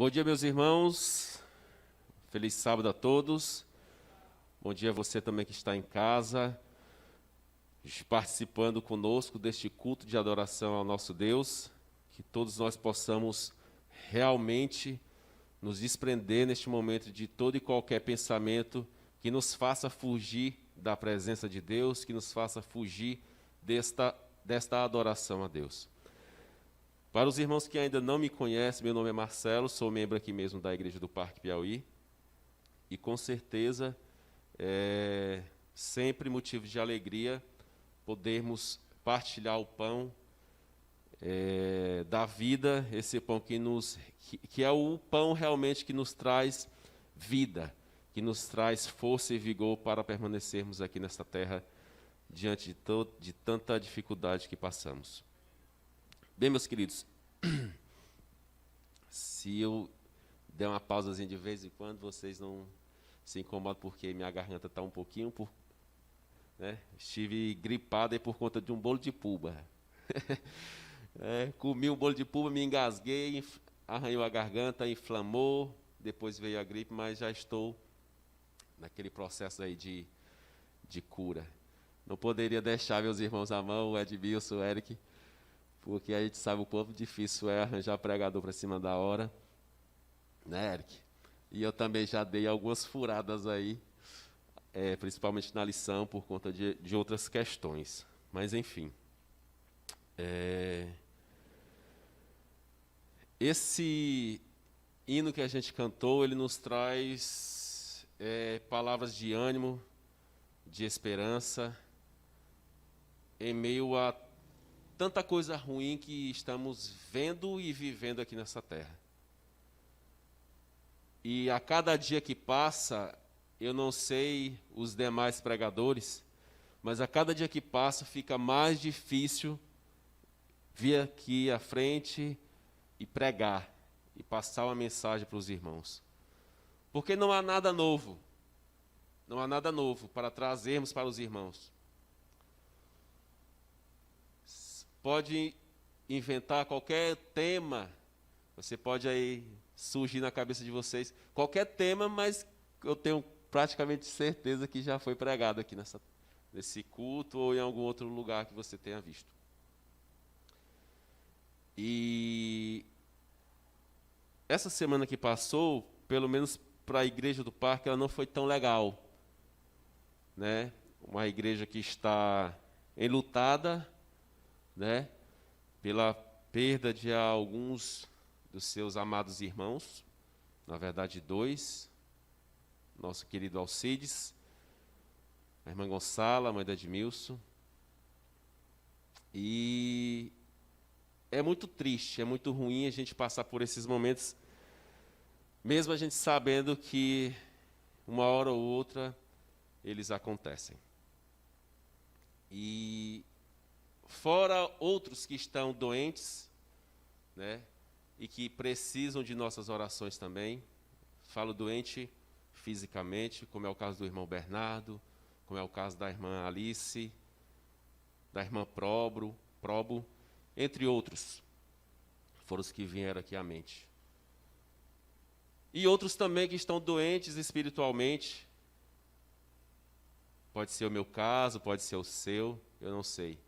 Bom dia, meus irmãos. Feliz sábado a todos. Bom dia a você também que está em casa, participando conosco deste culto de adoração ao nosso Deus. Que todos nós possamos realmente nos desprender neste momento de todo e qualquer pensamento que nos faça fugir da presença de Deus, que nos faça fugir desta adoração a Deus. Para os irmãos que ainda não me conhecem, meu nome é Marcelo, sou membro aqui mesmo da Igreja do Parque Piauí. E com certeza é sempre motivo de alegria podermos partilhar o pão da vida, esse pão que é o pão realmente que nos traz vida, que nos traz força e vigor para permanecermos aqui nesta terra diante de tanta dificuldade que passamos. Bem, meus queridos, se eu der uma pausazinha de vez em quando, vocês não se incomodam porque minha garganta está um pouquinho, né? Estive gripado aí por conta de um bolo de puba. Comi um bolo de puba, me engasguei, arranhou a garganta, inflamou, depois veio a gripe, mas já estou naquele processo aí de cura. Não poderia deixar meus irmãos à mão, o Edmilson, o Eric, porque a gente sabe o quanto difícil é arranjar pregador para cima da hora, né, Eric? E eu também já dei algumas furadas aí, principalmente na lição, por conta de outras questões. Mas, enfim. Esse hino que a gente cantou, ele nos traz palavras de ânimo, de esperança, em meio a tanta coisa ruim que estamos vendo e vivendo aqui nessa terra. E a cada dia que passa, eu não sei os demais pregadores, mas a cada dia que passa fica mais difícil vir aqui à frente e pregar, e passar uma mensagem para os irmãos. Porque não há nada novo, não há nada novo para trazermos para os irmãos. Pode inventar qualquer tema, você pode aí surgir na cabeça de vocês qualquer tema, mas eu tenho praticamente certeza que já foi pregado aqui nesse culto ou em algum outro lugar que você tenha visto. E essa semana que passou, pelo menos para a Igreja do Parque, ela não foi tão legal, né? Uma igreja que está enlutada, né, pela perda de alguns dos seus amados irmãos, na verdade 2, nosso querido Alcides, a irmã Gonçala, a mãe da Edmilson. E é muito triste, é muito ruim a gente passar por esses momentos, mesmo a gente sabendo que uma hora ou outra eles acontecem. E fora outros que estão doentes, né, e que precisam de nossas orações também. Falo doente fisicamente, como é o caso do irmão Bernardo, como é o caso da irmã Alice, da irmã Probo, entre outros. Foram os que vieram aqui à mente. E outros também que estão doentes espiritualmente. Pode ser o meu caso, pode ser o seu, eu não sei.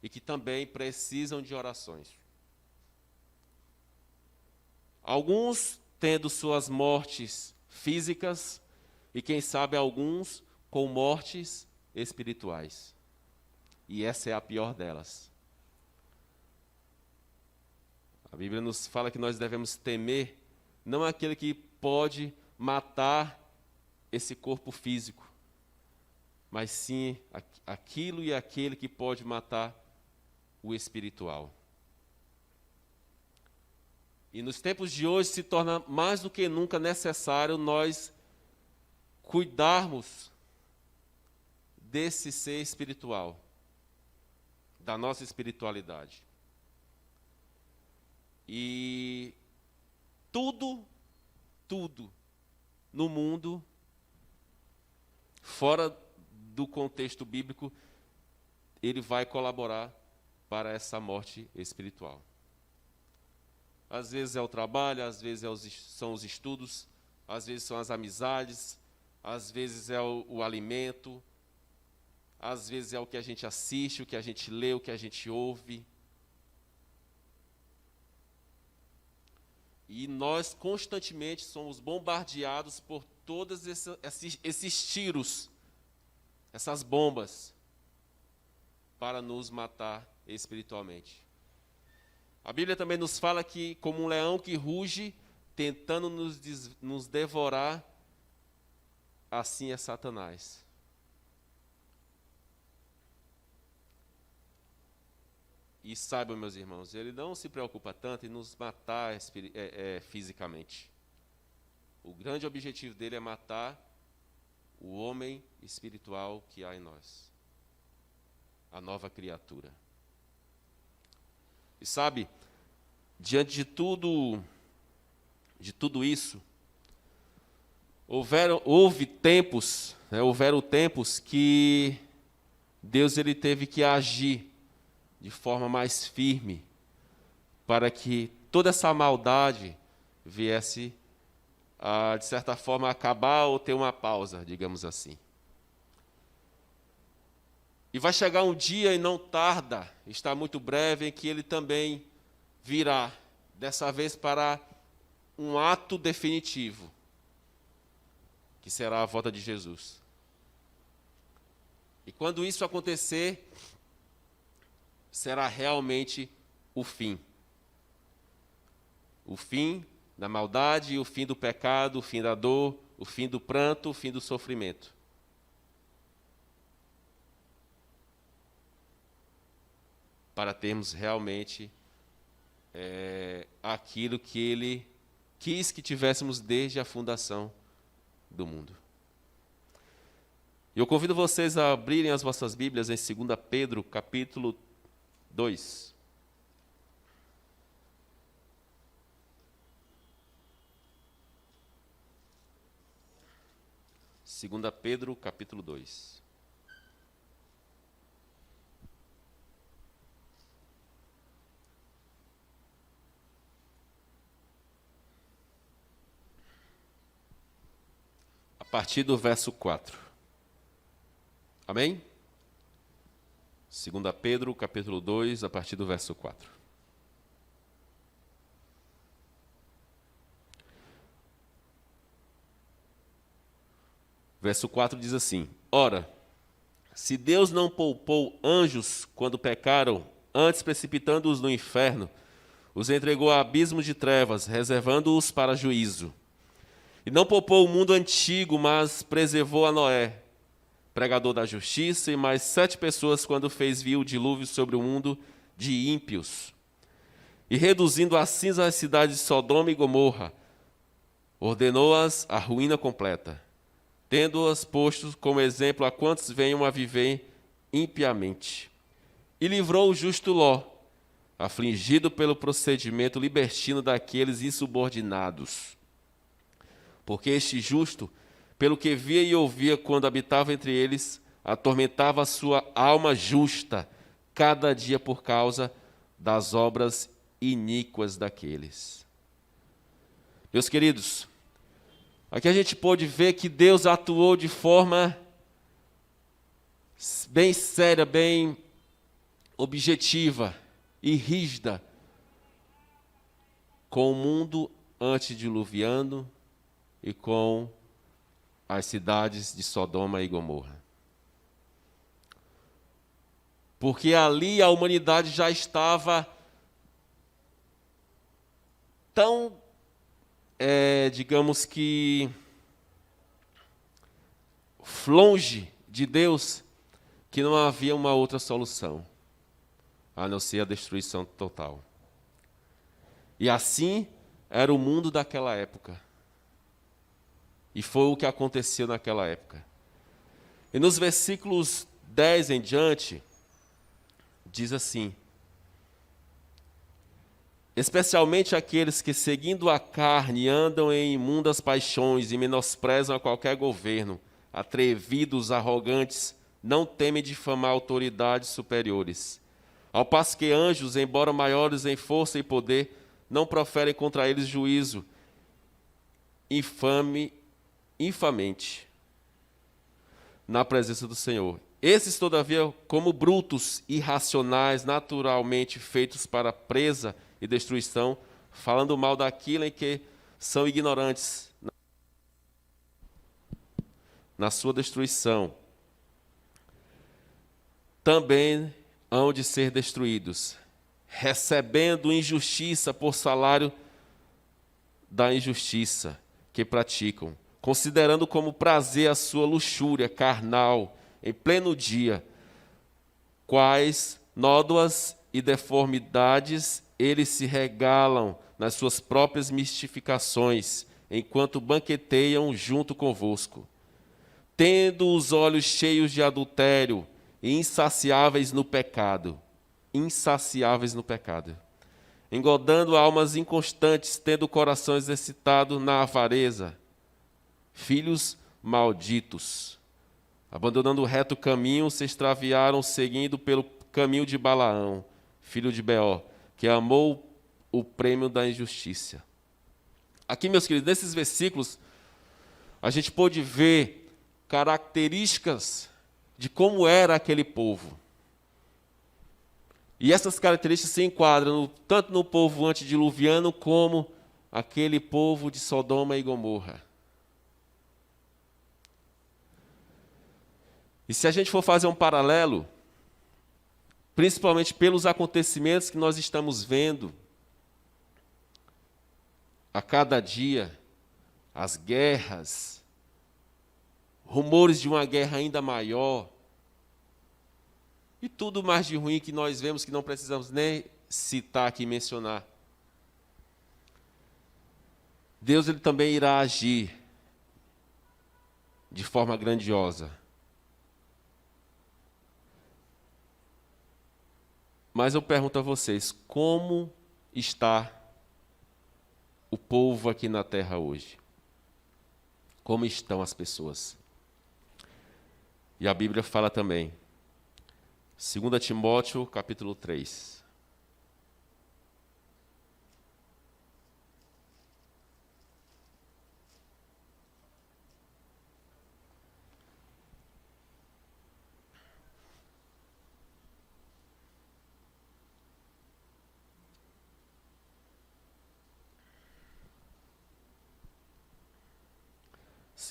E que também precisam de orações. Alguns tendo suas mortes físicas e, quem sabe, alguns com mortes espirituais. E essa é a pior delas. A Bíblia nos fala que nós devemos temer não aquele que pode matar esse corpo físico, mas sim aquilo e aquele que pode matar o espiritual. E nos tempos de hoje se torna mais do que nunca necessário nós cuidarmos desse ser espiritual, da nossa espiritualidade. E tudo no mundo, fora do contexto bíblico, ele vai colaborar para essa morte espiritual. às vezes é o trabalho, às vezes são os estudos, às vezes são as amizades, às vezes é o alimento, às vezes é o que a gente assiste, o que a gente lê, o que a gente ouve. E nós constantemente somos bombardeados por todos esses tiros, essas bombas, para nos matar espiritualmente. A Bíblia também nos fala que, como um leão que ruge, tentando nos devorar, assim é Satanás. E saibam, meus irmãos, ele não se preocupa tanto em nos matar fisicamente. O grande objetivo dele é matar o homem espiritual que há em nós, a nova criatura. E sabe, diante de tudo isso, houveram tempos que Deus ele teve que agir de forma mais firme para que toda essa maldade viesse a, de certa forma, acabar ou ter uma pausa, digamos assim. E vai chegar um dia, e não tarda, está muito breve, em que ele também virá, dessa vez para um ato definitivo, que será a volta de Jesus. E quando isso acontecer, será realmente o fim. O fim da maldade, o fim do pecado, o fim da dor, o fim do pranto, o fim do sofrimento. Para termos realmente aquilo que Ele quis que tivéssemos desde a fundação do mundo. Eu convido vocês a abrirem as vossas Bíblias em 2 Pedro, capítulo 2. Segunda Pedro, capítulo 2. A partir do verso 4. Amém? 2 Pedro, capítulo 2, a partir do verso 4. Verso 4 diz assim: Ora, se Deus não poupou anjos quando pecaram, antes precipitando-os no inferno, os entregou a abismos de trevas, reservando-os para juízo. E não poupou o mundo antigo, mas preservou a Noé, pregador da justiça, e mais 7 pessoas quando fez vir o dilúvio sobre o mundo de ímpios. E reduzindo a cinza as cidades de Sodoma e Gomorra, ordenou-as à ruína completa, tendo-as posto como exemplo a quantos venham a viver impiamente. E livrou o justo Ló, afligido pelo procedimento libertino daqueles insubordinados. Porque este justo, pelo que via e ouvia quando habitava entre eles, atormentava a sua alma justa, cada dia por causa das obras iníquas daqueles. Meus queridos, aqui a gente pôde ver que Deus atuou de forma bem séria, bem objetiva e rígida com o mundo antediluviano e com as cidades de Sodoma e Gomorra. Porque ali a humanidade já estava tão, digamos que, longe de Deus, que não havia uma outra solução, a não ser a destruição total. E assim era o mundo daquela época. E foi o que aconteceu naquela época. E nos versículos 10 em diante, diz assim: especialmente aqueles que, seguindo a carne, andam em imundas paixões e menosprezam a qualquer governo, atrevidos, arrogantes, não temem difamar autoridades superiores. Ao passo que anjos, embora maiores em força e poder, não proferem contra eles juízo infamente na presença do Senhor. Esses, todavia, como brutos, irracionais, naturalmente feitos para presa e destruição, falando mal daquilo em que são ignorantes na sua destruição, também hão de ser destruídos, recebendo injustiça por salário da injustiça que praticam, considerando como prazer a sua luxúria carnal em pleno dia, quais nódoas e deformidades eles se regalam nas suas próprias mistificações, enquanto banqueteiam junto convosco, tendo os olhos cheios de adultério e insaciáveis no pecado, engodando almas inconstantes, tendo o coração exercitado na avareza, filhos malditos, abandonando o reto caminho, se extraviaram, seguindo pelo caminho de Balaão, filho de Beor, que amou o prêmio da injustiça. Aqui, meus queridos, nesses versículos, a gente pôde ver características de como era aquele povo. E essas características se enquadram tanto no povo antediluviano como aquele povo de Sodoma e Gomorra. E se a gente for fazer um paralelo, principalmente pelos acontecimentos que nós estamos vendo a cada dia, as guerras, rumores de uma guerra ainda maior, e tudo mais de ruim que nós vemos que não precisamos nem citar aqui e mencionar. Deus ele também irá agir de forma grandiosa. Mas eu pergunto a vocês, como está o povo aqui na terra hoje? Como estão as pessoas? E a Bíblia fala também, 2 Timóteo, capítulo 3.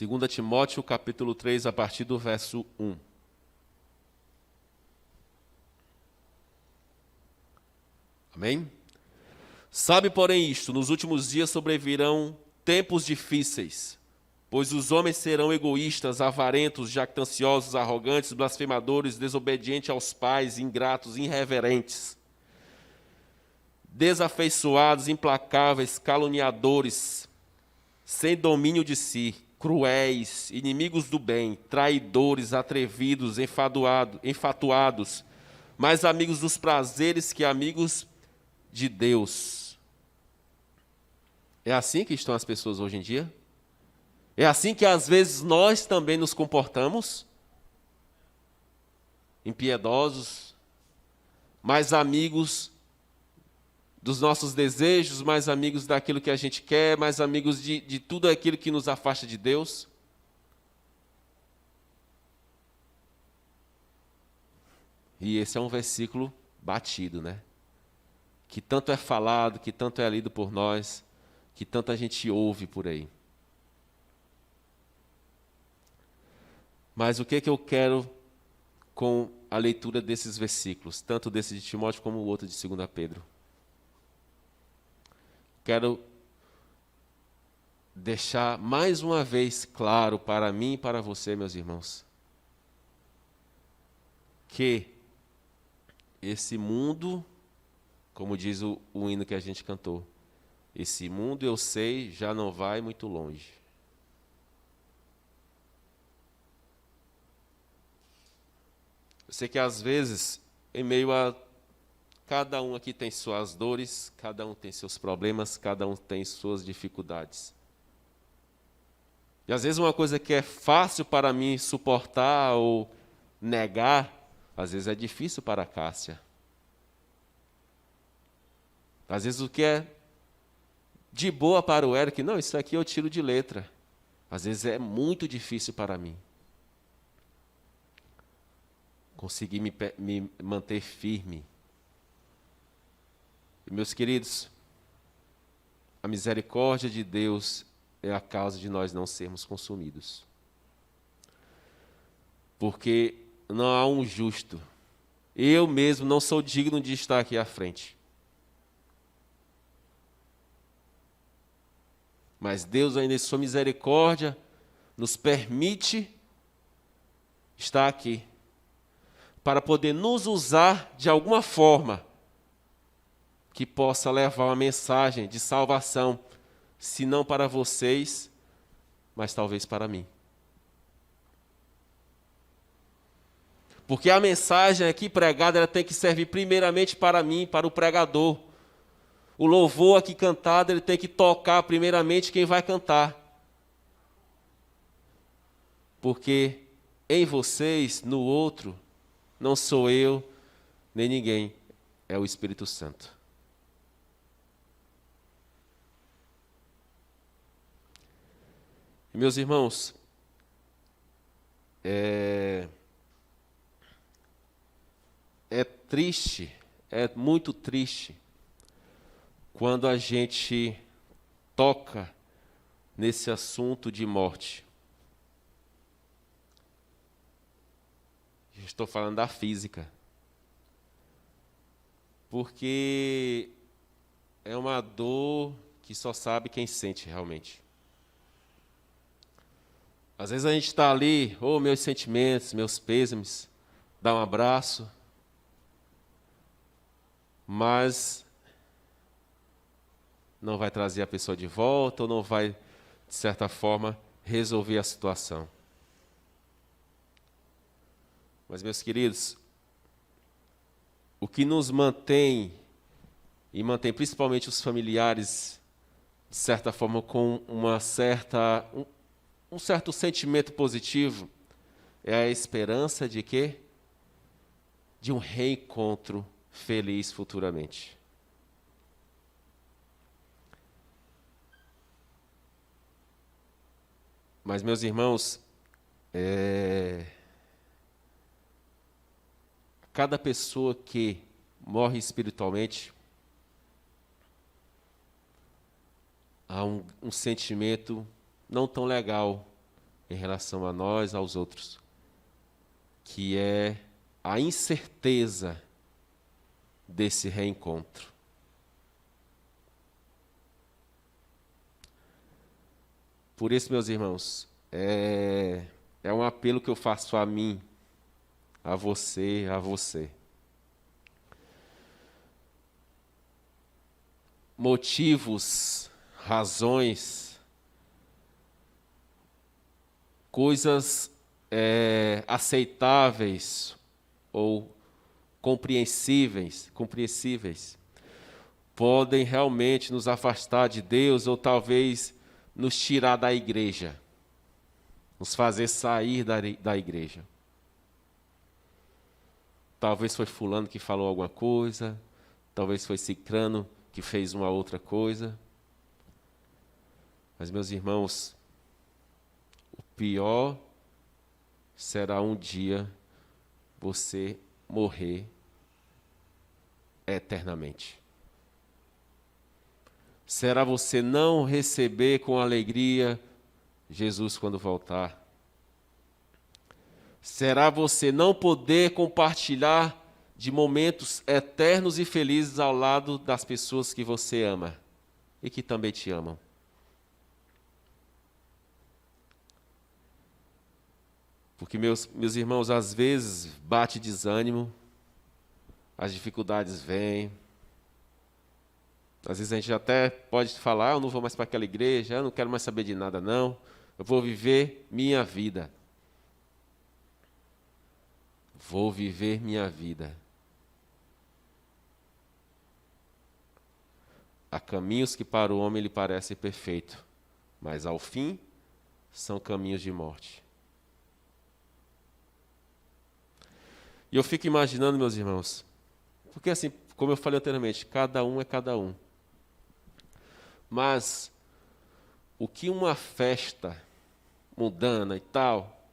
Segunda Timóteo, capítulo 3, a partir do verso 1. Amém? Sabe, porém, isto, nos últimos dias sobrevirão tempos difíceis, pois os homens serão egoístas, avarentos, jactanciosos, arrogantes, blasfemadores, desobedientes aos pais, ingratos, irreverentes, desafeiçoados, implacáveis, caluniadores, sem domínio de si, cruéis, inimigos do bem, traidores, atrevidos, enfatuados, mais amigos dos prazeres que amigos de Deus. É assim que estão as pessoas hoje em dia? É assim que às vezes nós também nos comportamos? Impiedosos, mais amigos dos nossos desejos, mais amigos daquilo que a gente quer, mais amigos de tudo aquilo que nos afasta de Deus? E esse é um versículo batido, né? Que tanto é falado, que tanto é lido por nós, que tanta gente ouve por aí. Mas o que eu quero com a leitura desses versículos, tanto desse de Timóteo como o outro de 2 Pedro? Quero deixar mais uma vez claro para mim e para você, meus irmãos, que esse mundo, como diz o hino que a gente cantou, esse mundo, eu sei, já não vai muito longe. Eu sei que às vezes, em meio a cada um aqui tem suas dores, cada um tem seus problemas, cada um tem suas dificuldades. E às vezes uma coisa que é fácil para mim suportar ou negar, às vezes é difícil para a Cássia. Às vezes o que é de boa para o Eric, não, isso aqui eu tiro de letra. Às vezes é muito difícil para mim. Conseguir me manter firme. E, meus queridos, a misericórdia de Deus é a causa de nós não sermos consumidos. Porque não há um justo. Eu mesmo não sou digno de estar aqui à frente. Mas Deus, ainda em sua misericórdia, nos permite estar aqui, para poder nos usar de alguma forma que possa levar uma mensagem de salvação, se não para vocês, mas talvez para mim. Porque a mensagem aqui pregada, ela tem que servir primeiramente para mim, para o pregador. O louvor aqui cantado, ele tem que tocar primeiramente quem vai cantar. Porque em vocês, no outro, não sou eu, nem ninguém, é o Espírito Santo. E, meus irmãos, é triste, é muito triste, quando a gente toca nesse assunto de morte. Estou falando da física. Porque é uma dor que só sabe quem sente realmente. Às vezes a gente está ali, meus sentimentos, meus pêsames, dá um abraço, mas não vai trazer a pessoa de volta ou não vai, de certa forma, resolver a situação. Mas, meus queridos, o que nos mantém, e mantém principalmente os familiares, de certa forma, com um certo sentimento positivo, é a esperança de quê? De um reencontro feliz futuramente. Mas, meus irmãos, cada pessoa que morre espiritualmente, há um sentimento não tão legal em relação a nós, aos outros, que é a incerteza desse reencontro. Por isso, meus irmãos, é um apelo que eu faço a mim, a você, Motivos, razões, coisas aceitáveis ou compreensíveis, podem realmente nos afastar de Deus ou talvez nos tirar da igreja, nos fazer sair da igreja. Talvez foi fulano que falou alguma coisa, talvez foi cicrano que fez uma outra coisa. Mas, meus irmãos, o pior será um dia você morrer eternamente. Será você não receber com alegria Jesus quando voltar. Será você não poder compartilhar de momentos eternos e felizes ao lado das pessoas que você ama e que também te amam. Porque, meus irmãos, às vezes bate desânimo, as dificuldades vêm. Às vezes a gente até pode falar, eu não vou mais para aquela igreja, eu não quero mais saber de nada não, eu vou viver minha vida. Vou viver minha vida. Há caminhos que para o homem lhe parecem perfeitos, mas ao fim são caminhos de morte. E eu fico imaginando, meus irmãos, porque assim, como eu falei anteriormente, cada um é cada um. Mas o que uma festa mundana e tal,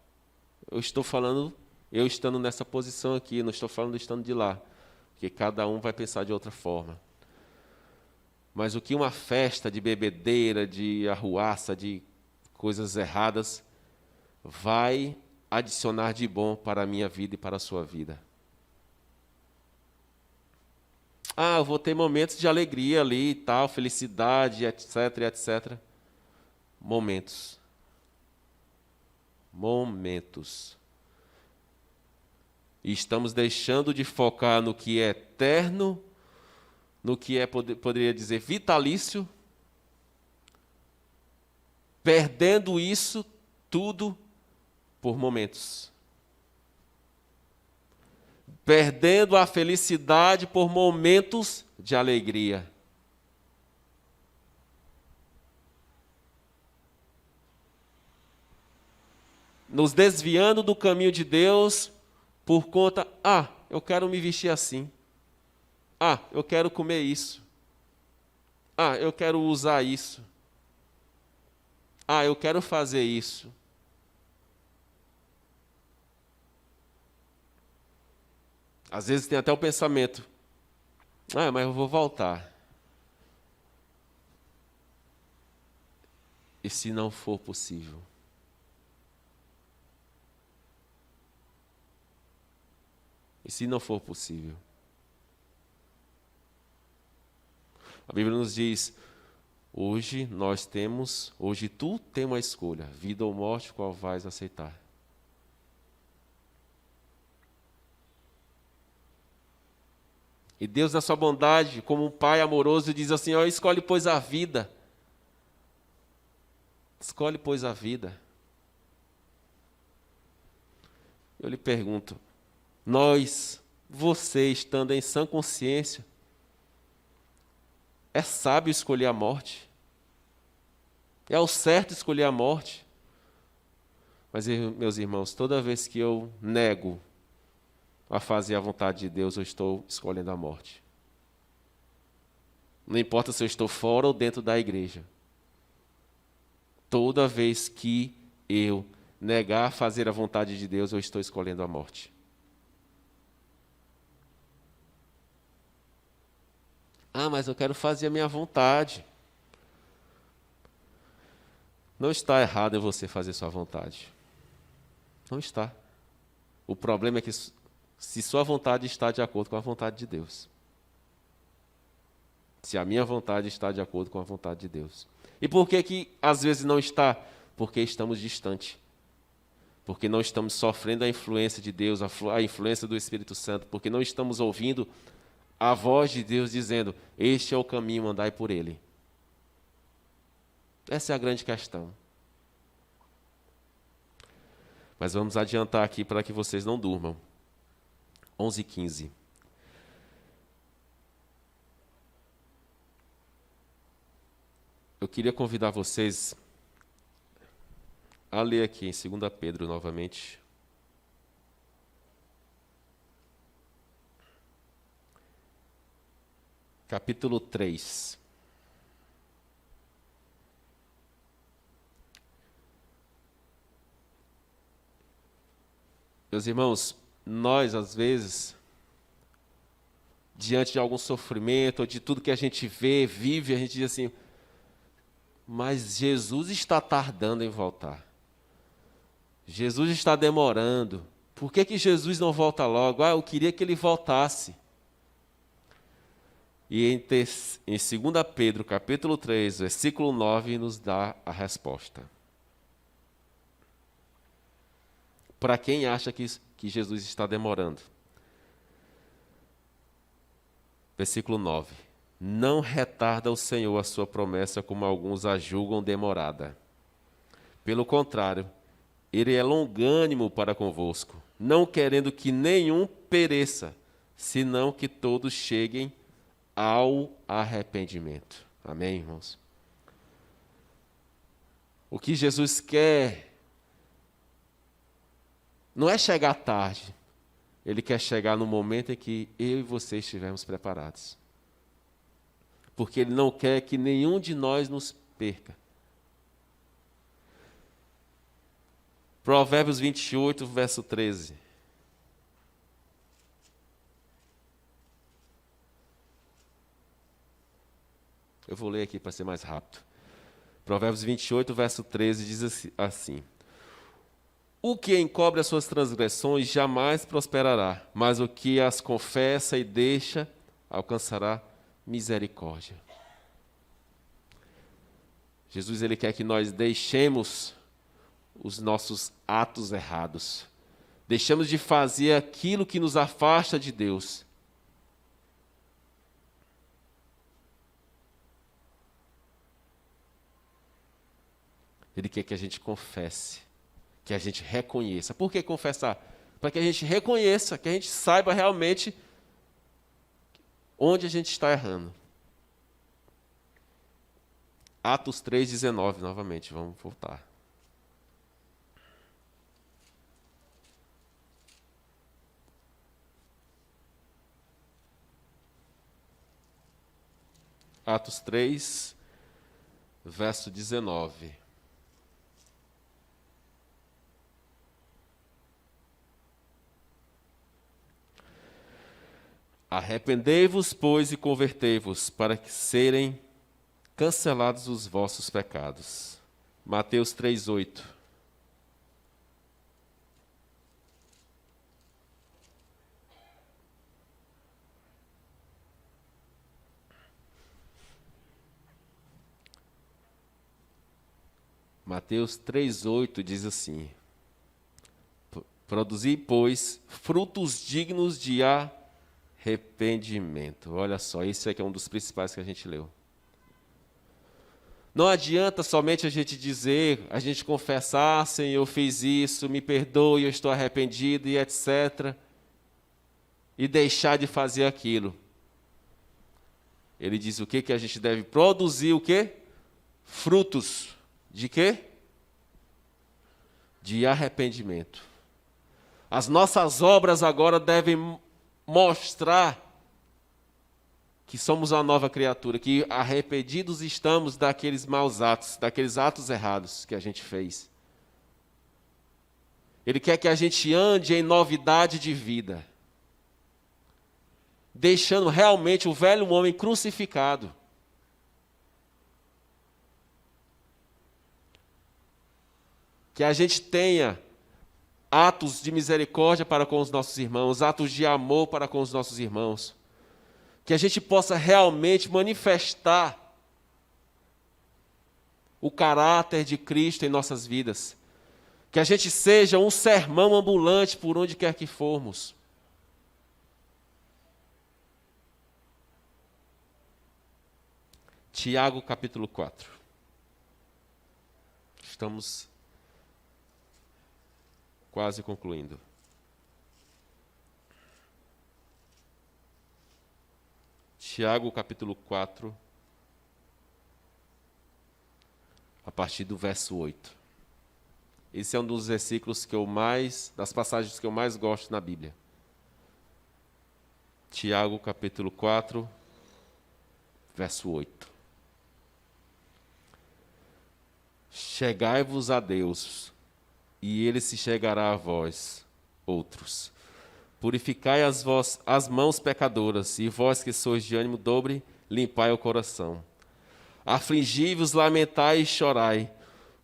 eu estou falando, eu estando nessa posição aqui, não estou falando estando de lá, porque cada um vai pensar de outra forma. Mas o que uma festa de bebedeira, de arruaça, de coisas erradas, vai adicionar de bom para a minha vida e para a sua vida? Eu vou ter momentos de alegria ali e tal, felicidade, etc, etc. Momentos. E estamos deixando de focar no que é eterno, no que é, poderia dizer, vitalício, perdendo isso tudo por momentos. Perdendo a felicidade por momentos de alegria. Nos desviando do caminho de Deus por conta, eu quero me vestir assim. Eu quero comer isso. Eu quero usar isso. Eu quero fazer isso. Às vezes tem até o pensamento, mas eu vou voltar. E se não for possível? E se não for possível? A Bíblia nos diz, hoje tu tens uma escolha, vida ou morte, qual vais aceitar? E Deus, na sua bondade, como um pai amoroso, diz assim, escolhe, pois, a vida. Escolhe, pois, a vida. Eu lhe pergunto, você estando em sã consciência, é sábio escolher a morte? É o certo escolher a morte? Mas, meus irmãos, toda vez que eu nego a fazer a vontade de Deus, eu estou escolhendo a morte. Não importa se eu estou fora ou dentro da igreja. Toda vez que eu negar fazer a vontade de Deus, eu estou escolhendo a morte. Mas eu quero fazer a minha vontade. Não está errado em você fazer sua vontade. Não está. O problema é que se sua vontade está de acordo com a vontade de Deus. Se a minha vontade está de acordo com a vontade de Deus. E por que às vezes não está? Porque estamos distantes. Porque não estamos sofrendo a influência de Deus, a influência do Espírito Santo. Porque não estamos ouvindo a voz de Deus dizendo, este é o caminho, andai por ele. Essa é a grande questão. Mas vamos adiantar aqui para que vocês não durmam. 11h15. Eu queria convidar vocês a ler aqui em 2 Pedro novamente. Capítulo 3. Meus irmãos, nós, às vezes, diante de algum sofrimento, ou de tudo que a gente vê, vive, a gente diz assim, mas Jesus está tardando em voltar. Jesus está demorando. Por que Jesus não volta logo? Eu queria que ele voltasse. E em 2 Pedro, capítulo 3, versículo 9, nos dá a resposta. Para quem acha que Jesus está demorando. Versículo 9. Não retarda o Senhor a sua promessa, como alguns a julgam demorada. Pelo contrário, ele é longânimo para convosco, não querendo que nenhum pereça, senão que todos cheguem ao arrependimento. Amém, irmãos? O que Jesus quer não é chegar tarde. Ele quer chegar no momento em que eu e você estivermos preparados. porque Ele não quer que nenhum de nós nos perca. Provérbios 28, verso 13. Eu vou ler aqui para ser mais rápido. Provérbios 28, verso 13 diz assim: o que encobre as suas transgressões jamais prosperará, mas o que as confessa e deixa alcançará misericórdia. Jesus, Ele quer que nós deixemos os nossos atos errados. Deixemos de fazer aquilo que nos afasta de Deus. Ele quer que a gente confesse, que a gente reconheça. Por que confessar? Para que a gente reconheça, que a gente saiba realmente onde a gente está errando. Atos 3,19, novamente, vamos voltar. Atos 3, verso 19. Arrependei-vos, pois, e convertei-vos, para que serem cancelados os vossos pecados. Mateus 3:8. Mateus 3:8 diz assim: produzi, pois, frutos dignos de arrependimento. Olha só, esse aqui é um dos principais que a gente leu. Não adianta somente a gente dizer, a gente confessar, Senhor, eu fiz isso, me perdoe, eu estou arrependido e etc. E deixar de fazer aquilo. Ele diz o quê? Que a gente deve produzir o quê? Frutos. De quê? De arrependimento. As nossas obras agora devem mostrar que somos uma nova criatura, que arrependidos estamos daqueles maus atos, daqueles atos errados que a gente fez. Ele quer que a gente ande em novidade de vida, deixando realmente o velho homem crucificado. Que a gente tenha atos de misericórdia para com os nossos irmãos, atos de amor para com os nossos irmãos. Que a gente possa realmente manifestar o caráter de Cristo em nossas vidas. Que a gente seja um sermão ambulante por onde quer que formos. Tiago capítulo 4. Estamos quase concluindo. Tiago capítulo 4, a partir do verso 8. Esse é um dos versículos das passagens que eu mais gosto na Bíblia. Tiago capítulo 4, verso 8. Chegai-vos a Deus, e Ele se chegará a vós, outros. Purificai as mãos pecadoras, e vós que sois de ânimo dobre, limpai o coração. Afligi-vos, lamentai e chorai.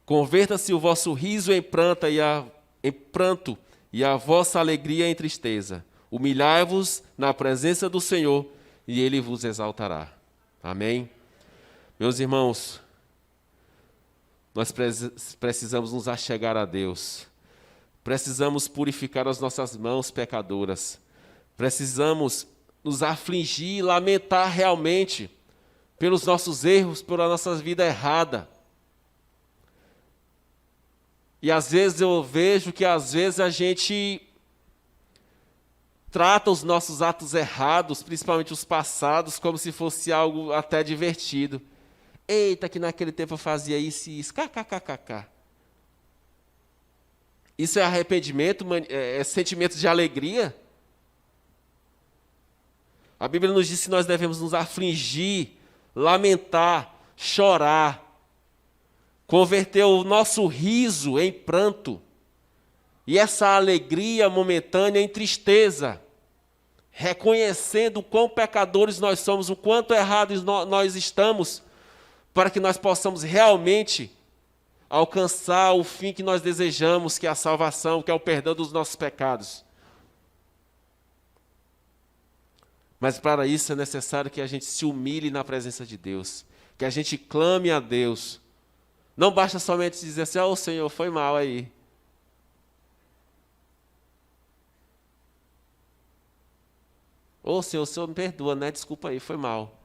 Converta-se o vosso riso em pranto e a vossa alegria em tristeza. Humilhai-vos na presença do Senhor, e Ele vos exaltará. Amém? Meus irmãos, nós precisamos nos achegar a Deus. Precisamos purificar as nossas mãos pecadoras. Precisamos nos afligir e lamentar realmente pelos nossos erros, pela nossa vida errada. E às vezes eu vejo que às vezes a gente trata os nossos atos errados, principalmente os passados, como se fosse algo até divertido. Eita, que naquele tempo eu fazia isso e isso. KKKKK. Isso é arrependimento, é sentimento de alegria? A Bíblia nos diz que nós devemos nos afligir, lamentar, chorar, converter o nosso riso em pranto e essa alegria momentânea em tristeza, reconhecendo o quão pecadores nós somos, o quanto errados nós estamos, para que nós possamos realmente alcançar o fim que nós desejamos, que é a salvação, que é o perdão dos nossos pecados. Mas para isso é necessário que a gente se humilhe na presença de Deus, que a gente clame a Deus. Não basta somente dizer assim, oh Senhor, foi mal aí. Ô Senhor, o Senhor me perdoa, né? Desculpa aí, foi mal.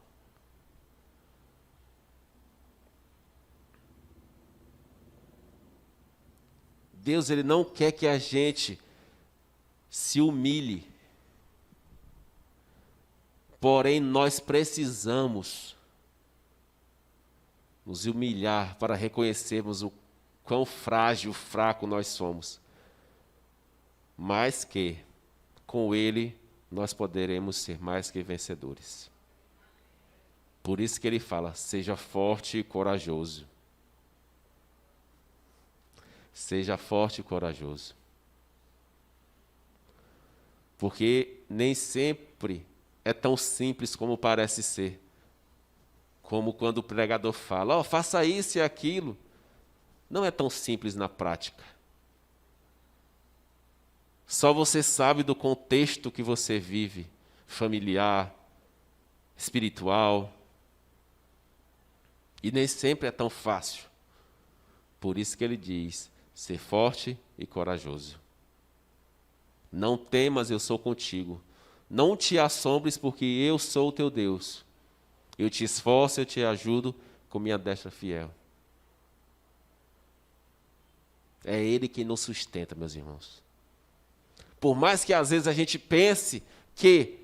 Deus, Ele não quer que a gente se humilhe. Porém, nós precisamos nos humilhar para reconhecermos o quão frágil, fraco nós somos. Mas que, com Ele, nós poderemos ser mais que vencedores. Por isso que Ele fala, seja forte e corajoso. Seja forte e corajoso. Porque nem sempre é tão simples como parece ser. Como quando o pregador fala, oh, faça isso e aquilo. Não é tão simples na prática. Só você sabe do contexto que você vive, familiar, espiritual. E nem sempre é tão fácil. Por isso que ele diz, ser forte e corajoso. Não temas, eu sou contigo. Não te assombres, porque eu sou o teu Deus. Eu te esforço, eu te ajudo com minha destra fiel. É Ele quem nos sustenta, meus irmãos. Por mais que às vezes a gente pense que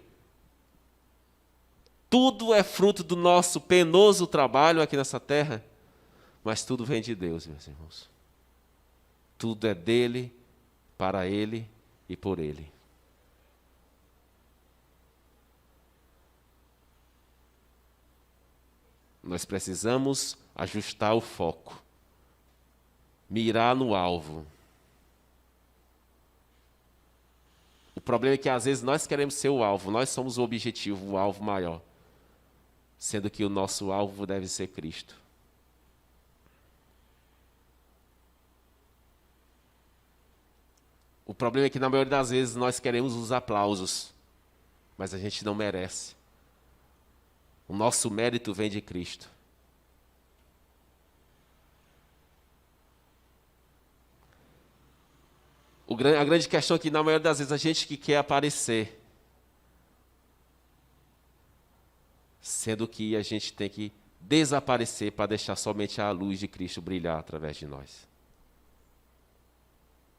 tudo é fruto do nosso penoso trabalho aqui nessa terra, mas tudo vem de Deus, meus irmãos. Tudo é dele, para Ele e por Ele. Nós precisamos ajustar o foco, mirar no alvo. O problema é que às vezes nós queremos ser o alvo, nós somos o objetivo, o alvo maior, sendo que o nosso alvo deve ser Cristo. O problema é que na maioria das vezes nós queremos os aplausos, mas a gente não merece. O nosso mérito vem de Cristo. A grande questão é que, na maioria das vezes, a gente que quer aparecer, sendo que a gente tem que desaparecer para deixar somente a luz de Cristo brilhar através de nós.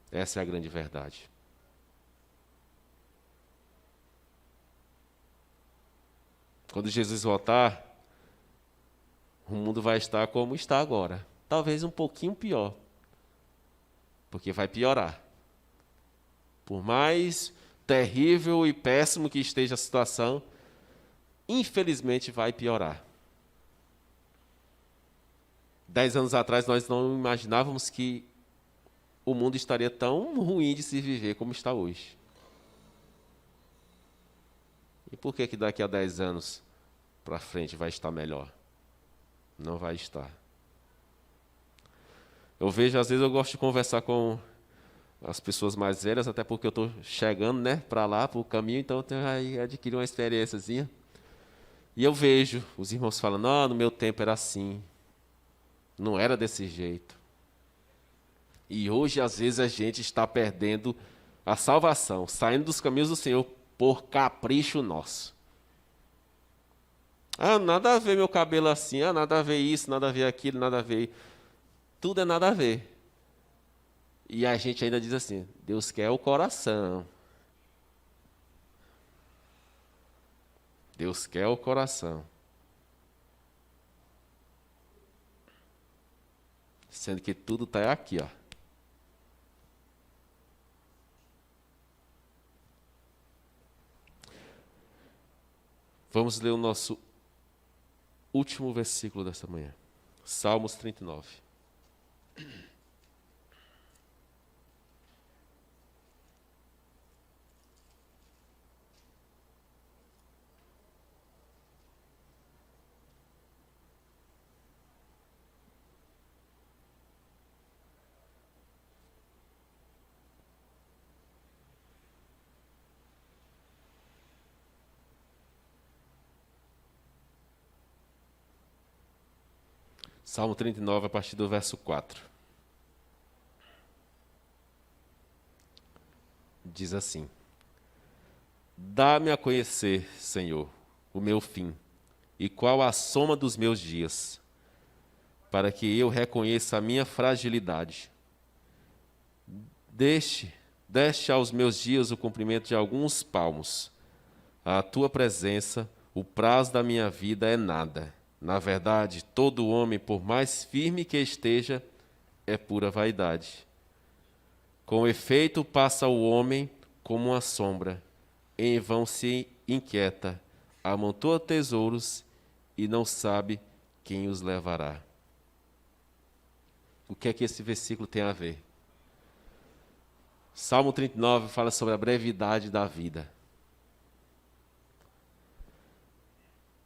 Essa é a grande verdade. Quando Jesus voltar, o mundo vai estar como está agora. Talvez um pouquinho pior. Porque vai piorar. Por mais terrível e péssimo que esteja a situação, infelizmente vai piorar. 10 anos atrás nós não imaginávamos que o mundo estaria tão ruim de se viver como está hoje. E por que daqui a 10 anos para frente vai estar melhor? Não vai estar. Eu vejo, às vezes eu gosto de conversar com as pessoas mais velhas, até porque eu estou chegando, né, para lá, para o caminho, então eu tenho que adquirir uma experiênciazinha. E eu vejo os irmãos falando, no meu tempo era assim, não era desse jeito. E hoje, às vezes, a gente está perdendo a salvação, saindo dos caminhos do Senhor por capricho nosso. Nada a ver meu cabelo assim, nada a ver isso, nada a ver aquilo, nada a ver. Tudo é nada a ver. E a gente ainda diz assim, Deus quer o coração. Deus quer o coração. Sendo que tudo está aqui, ó. Vamos ler o nosso último versículo desta manhã. Salmos 39. Salmo 39, a partir do verso 4. Diz assim: Dá-me a conhecer, Senhor, o meu fim, e qual a soma dos meus dias, para que eu reconheça a minha fragilidade. Deste aos meus dias o cumprimento de alguns palmos. À tua presença, o prazo da minha vida é nada. Na verdade, todo homem, por mais firme que esteja, é pura vaidade. Com efeito, passa o homem como uma sombra, em vão se inquieta, amontoa tesouros e não sabe quem os levará. O que é que esse versículo tem a ver? Salmo 39 fala sobre a brevidade da vida.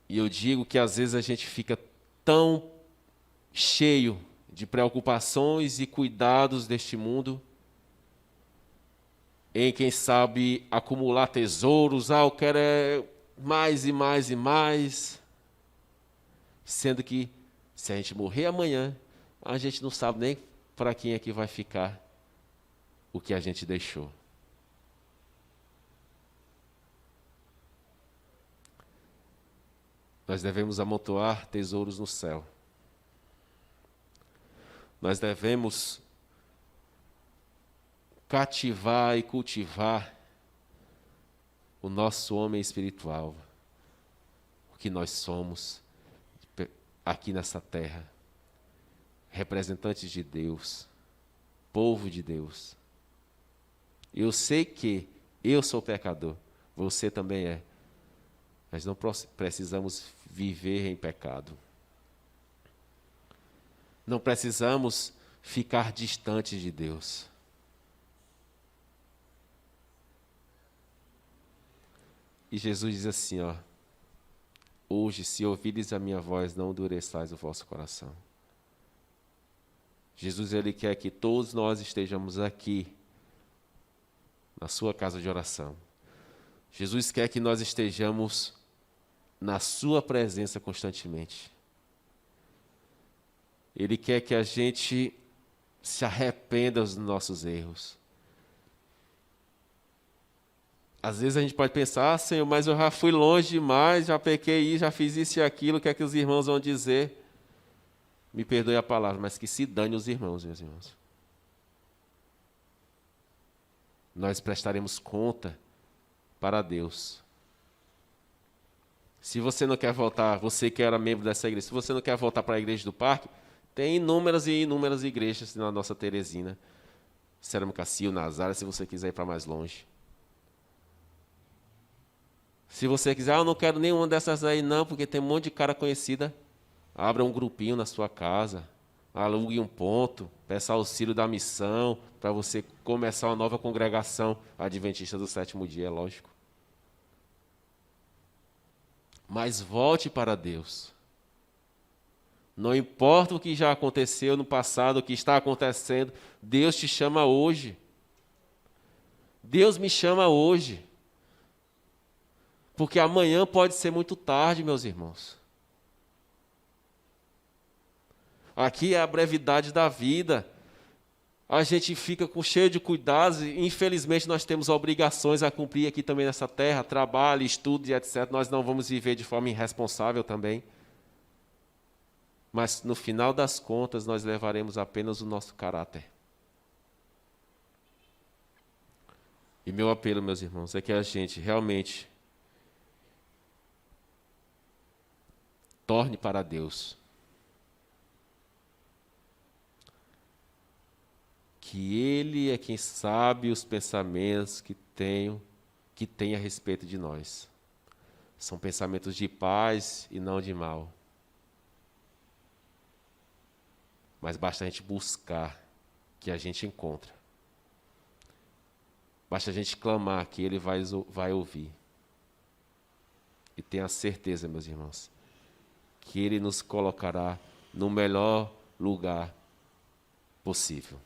E eu digo que às vezes a gente fica tão cheio de preocupações e cuidados deste mundo, em quem sabe acumular tesouros, eu quero mais e mais e mais, sendo que se a gente morrer amanhã, a gente não sabe nem para quem é que vai ficar o que a gente deixou. Nós devemos amontoar tesouros no céu. Nós devemos cativar e cultivar o nosso homem espiritual, o que nós somos aqui nessa terra, representantes de Deus, povo de Deus. Eu sei que eu sou pecador, você também é, mas não precisamos viver em pecado. Não precisamos ficar distantes de Deus. E Jesus diz assim, hoje, se ouvides a minha voz, não endureçais o vosso coração. Jesus, ele quer que todos nós estejamos aqui, na sua casa de oração. Jesus quer que nós estejamos na sua presença constantemente. Ele quer que a gente se arrependa dos nossos erros. Às vezes a gente pode pensar, Senhor, mas eu já fui longe demais, já pequei, já fiz isso e aquilo, o que é que os irmãos vão dizer? Me perdoe a palavra, mas que se dane os irmãos, meus irmãos. Nós prestaremos conta para Deus. Se você não quer voltar, você que era membro dessa igreja, se você não quer voltar para a igreja do parque, tem inúmeras e inúmeras igrejas na nossa Teresina, Cerâmica Sil, Nazaré, se você quiser ir para mais longe. Se você quiser, eu não quero nenhuma dessas aí não, porque tem um monte de cara conhecida, abra um grupinho na sua casa, alugue um ponto, peça auxílio da missão, para você começar uma nova congregação adventista do sétimo dia, é lógico. Mas volte para Deus. Não importa o que já aconteceu no passado, o que está acontecendo, Deus te chama hoje. Deus me chama hoje. Porque amanhã pode ser muito tarde, meus irmãos. Aqui é a brevidade da vida. A gente fica cheio de cuidados e, infelizmente, nós temos obrigações a cumprir aqui também nessa terra, trabalho, estudo e etc. Nós não vamos viver de forma irresponsável também. Mas, no final das contas, nós levaremos apenas o nosso caráter. E meu apelo, meus irmãos, é que a gente realmente torne para Deus. Que Ele é quem sabe os pensamentos que tem a respeito de nós. São pensamentos de paz e não de mal. mas basta a gente buscar, que a gente encontra. Basta a gente clamar, que Ele vai ouvir. E tenha certeza, meus irmãos, que Ele nos colocará no melhor lugar possível,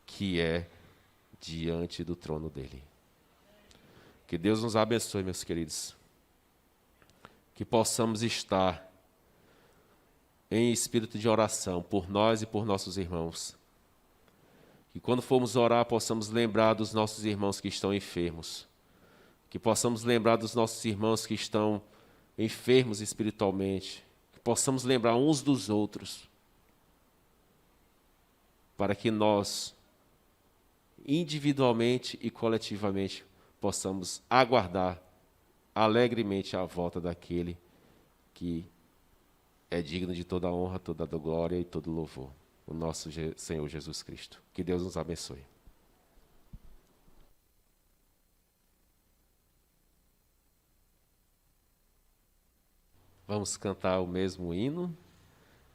que é diante do trono dEle. Que Deus nos abençoe, meus queridos. Que possamos estar em espírito de oração por nós e por nossos irmãos. Que quando formos orar, possamos lembrar dos nossos irmãos que estão enfermos. Que possamos lembrar dos nossos irmãos que estão enfermos espiritualmente. Que possamos lembrar uns dos outros. Para que nós, individualmente e coletivamente, possamos aguardar alegremente a volta daquele que é digno de toda a honra, toda a glória e todo o louvor, o nosso Senhor Jesus Cristo. Que Deus nos abençoe. Vamos cantar o mesmo hino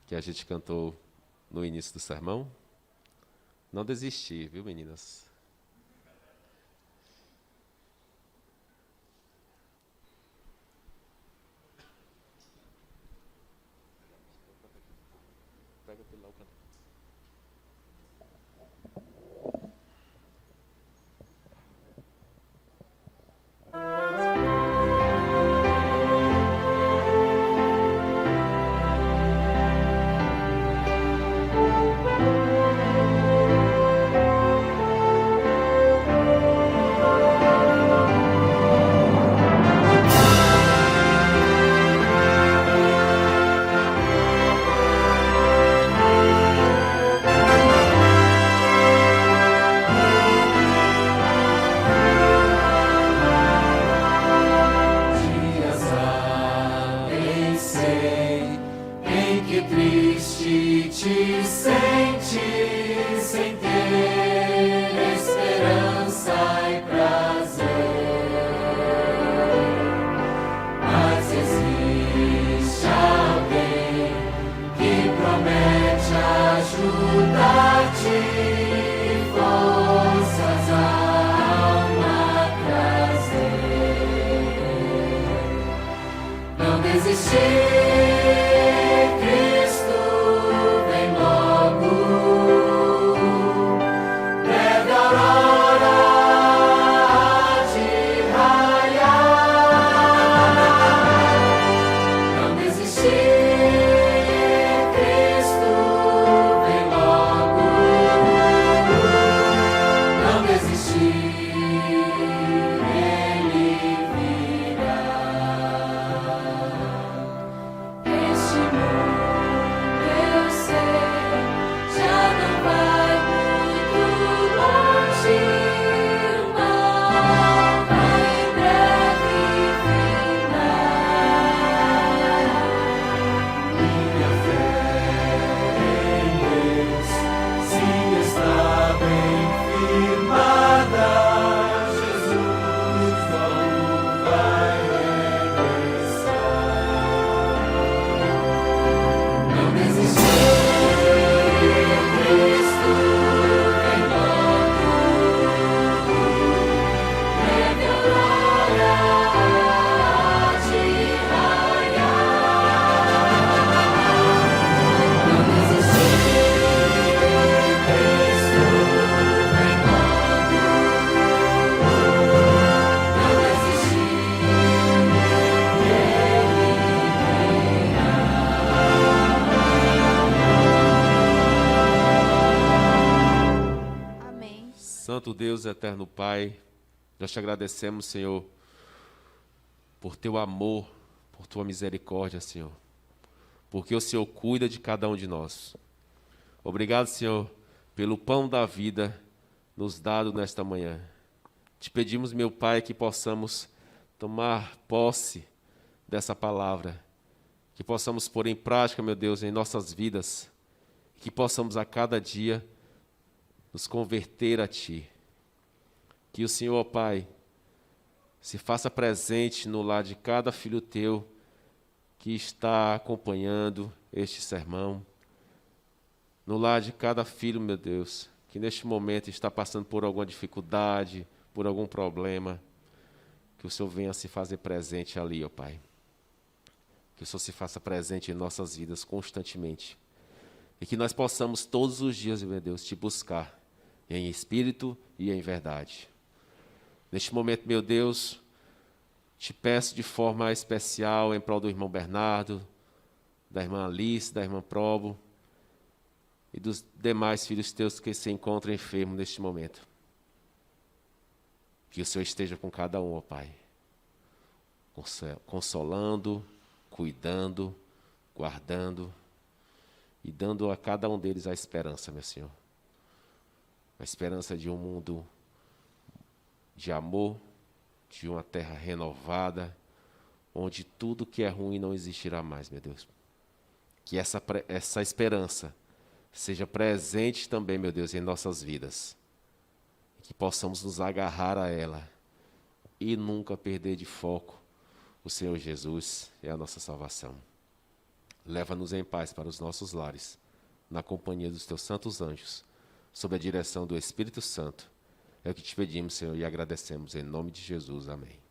que a gente cantou no início do sermão. Não desistir, viu, meninas? Pega aquele lá, o canto. Santo Deus, eterno Pai, nós te agradecemos, Senhor, por teu amor, por tua misericórdia, Senhor, porque o Senhor cuida de cada um de nós. Obrigado, Senhor, pelo pão da vida nos dado nesta manhã. Te pedimos, meu Pai, que possamos tomar posse dessa palavra, que possamos pôr em prática, meu Deus, em nossas vidas, que possamos a cada dia nos converter a Ti. Que o Senhor, ó Pai, se faça presente no lar de cada filho Teu que está acompanhando este sermão. no lar de cada filho, meu Deus, que neste momento está passando por alguma dificuldade, por algum problema, que o Senhor venha se fazer presente ali, ó Pai. Que o Senhor se faça presente em nossas vidas constantemente. E que nós possamos todos os dias, meu Deus, te buscar em espírito e em verdade. Neste momento, meu Deus, te peço de forma especial em prol do irmão Bernardo, da irmã Alice, da irmã Probo e dos demais filhos teus que se encontram enfermos neste momento. Que o Senhor esteja com cada um, ó Pai, consolando, cuidando, guardando e dando a cada um deles a esperança, meu Senhor. A esperança de um mundo de amor, de uma terra renovada, onde tudo que é ruim não existirá mais, meu Deus. Que essa esperança seja presente também, meu Deus, em nossas vidas. Que possamos nos agarrar a ela e nunca perder de foco o Senhor Jesus e a nossa salvação. Leva-nos em paz para os nossos lares, na companhia dos teus santos anjos, sob a direção do Espírito Santo. É o que te pedimos, Senhor, e agradecemos em nome de Jesus. Amém.